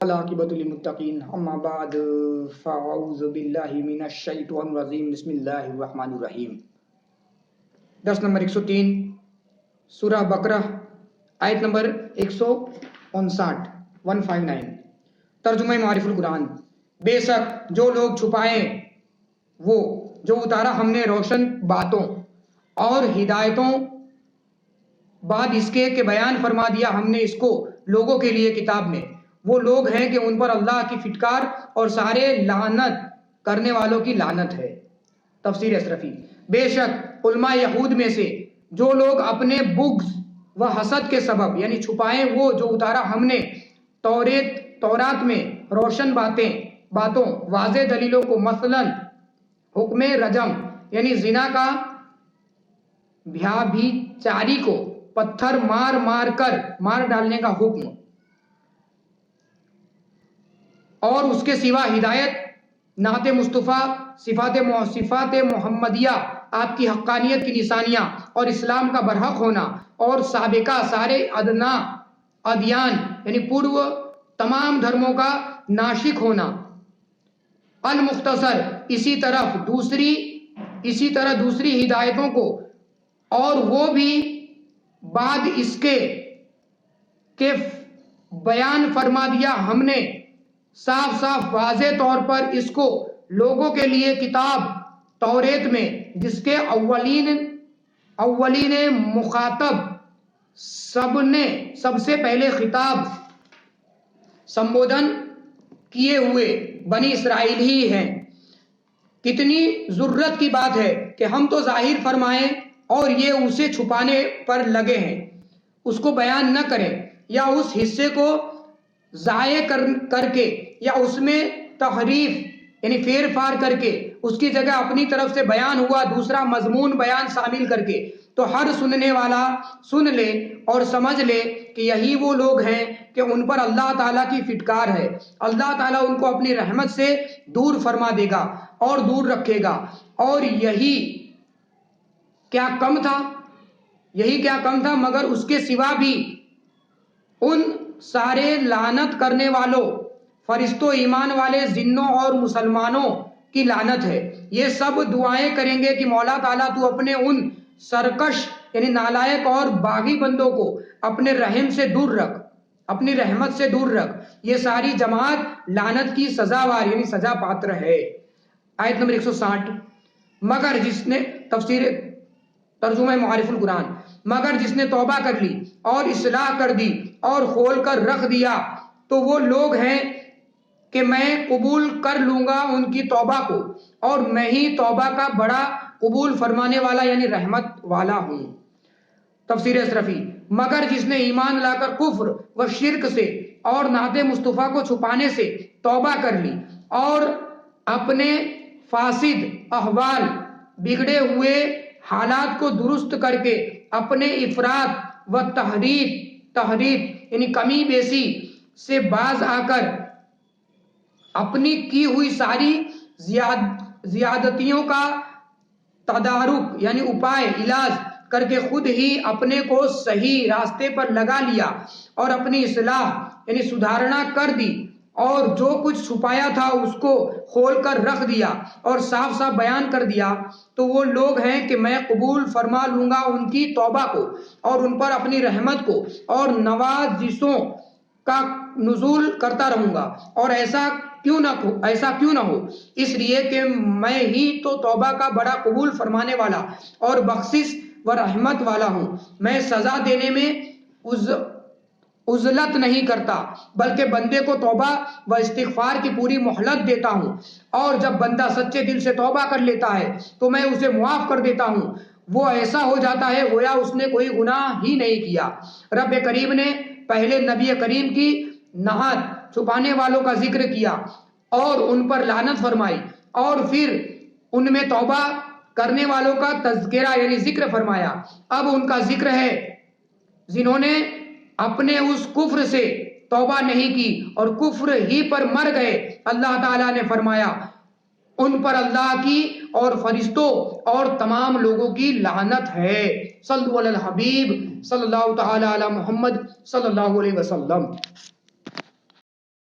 العاقبۃ للمتقین اما بعد فاعوذ باللہ من الشیطان الرجیم بسم اللہ الرحمن الرحیم۔ درس نمبر 103 سورہ بقرہ آیت نمبر 159 ترجمہ معارف القرآن۔ بے شک جو لوگ چھپائیں وہ جو اتارا ہم نے روشن باتوں اور ہدایتوں بعد اس کے کہ بیان فرما دیا ہم نے اس کو لوگوں کے لیے کتاب میں، وہ لوگ ہیں کہ ان پر اللہ کی فٹکار اور سارے لعنت کرنے والوں کی لعنت ہے۔ تفسیر اشرفی۔ بے شک علماء یہود میں سے جو لوگ اپنے بغض و حسد کے سبب یعنی چھپائیں وہ جو اتارا ہم نے تورات میں روشن باتوں واضح دلیلوں کو، مثلا حکم رجم یعنی زنا کا بھیچاری کو پتھر مار ڈالنے کا حکم، اور اس کے سوا ہدایت، نعت مصطفیٰ، صفات محمدیہ، آپ کی حقانیت کی نشانیاں اور اسلام کا برحق ہونا، اور سابقہ سارے ادنا ادیان یعنی پورو تمام دھرموں کا ناسخ ہونا، المختصر اسی طرح دوسری ہدایتوں کو، اور وہ بھی بعد اس کے کہ بیان فرما دیا ہم نے صاف واضح طور پر اس کو لوگوں کے لیے کتاب توریت میں، جس کے اولین مخاطب سب سے پہلے خطاب سمبودن کیے ہوئے بنی اسرائیل ہی ہیں۔ کتنی ضرورت کی بات ہے کہ ہم تو ظاہر فرمائیں اور یہ اسے چھپانے پر لگے ہیں، اس کو بیان نہ کریں یا اس حصے کو ضائع کر کے یا اس میں تحریف یعنی پھیر پھار کر کے اس کی جگہ اپنی طرف سے بیان ہوا دوسرا مضمون بیان شامل کر کے، تو ہر سننے والا سن لے اور سمجھ لے کہ یہی وہ لوگ ہیں کہ ان پر اللہ تعالیٰ کی فٹکار ہے۔ اللہ تعالیٰ ان کو اپنی رحمت سے دور فرما دے گا اور دور رکھے گا، اور یہی کیا کم تھا مگر اس کے سوا بھی ان سارے لعنت کرنے والوں، فرشتوں، ایمان والے، جنوں اور مسلمانوں کی لعنت ہے۔ یہ سب دعائیں کریں گے کہ مولا تعالیٰ تو اپنے ان سرکش یعنی نالائق اور باغی بندوں کو اپنے رحم سے دور رکھ، اپنی رحمت سے دور رکھ۔ یہ ساری جماعت لعنت کی سزاوار یعنی سزا پاتر ہے۔ آیت نمبر 160 مگر جس نے ترجمہ معارف القرآن، مگر جس نے توبہ کر لی اور اصلاح کر دی اور کھول کر رکھ دیا تو وہ لوگ ہیں کہ میں قبول کر لوں گا ان کی توبہ کو، اور میں ہی توبہ کا بڑا قبول فرمانے والا یعنی رحمت والا ہوں۔ تفسیر اشرفی۔ مگر جس نے ایمان لا کر کفر و شرک سے اور نعت مصطفیٰ کو چھپانے سے توبہ کر لی اور اپنے فاسد احوال، بگڑے ہوئے حالات کو درست کر کے اپنے افراط و تحریف یعنی کمی بیشی سے باز آ کر اپنی کی ہوئی ساری زیادتیوں کا تدارک یعنی اپائے علاج کر کے خود ہی اپنے کو صحیح راستے پر لگا لیا اور اپنی اصلاح یعنی سدھارنا کر دی، اور جو کچھ چھپایا تھا اس کو کھول کر رکھ دیا اور صاف بیان کر دیا، تو وہ لوگ ہیں کہ میں قبول فرما لوں گا ان کی توبہ کو اور ان پر اپنی رحمت کو اور نوازشوں کا نزول کرتا رہوں گا، اور ایسا کیوں نہ ہو اس لیے کہ میں ہی تو توبہ کا بڑا قبول فرمانے والا اور بخشش و رحمت والا ہوں۔ میں سزا دینے میں عجلت نہیں کرتا بلکہ بندے کو توبہ و استغفار کی پوری مہلت دیتا ہوں، اور جب بندہ سچے دل سے توبہ کر لیتا ہے تو میں اسے معاف کر دیتا ہوں، وہ ایسا ہو جاتا ہے گویا اس نے کوئی گناہ ہی نہیں کیا۔ رب کریم نے پہلے نبی کریم کی نعت چھپانے والوں کا ذکر کیا اور ان پر لعنت فرمائی، اور پھر ان میں توبہ کرنے والوں کا تذکرہ یعنی ذکر فرمایا۔ اب ان کا ذکر ہے جنہوں نے اپنے اس کفر سے توبہ نہیں کی اور کفر ہی پر مر گئے۔ اللہ تعالیٰ نے فرمایا ان پر اللہ کی اور فرشتوں اور تمام لوگوں کی لعنت ہے۔ صلو علی الحبیب صلی اللہ تعالی علی محمد صلی اللہ علیہ وسلم۔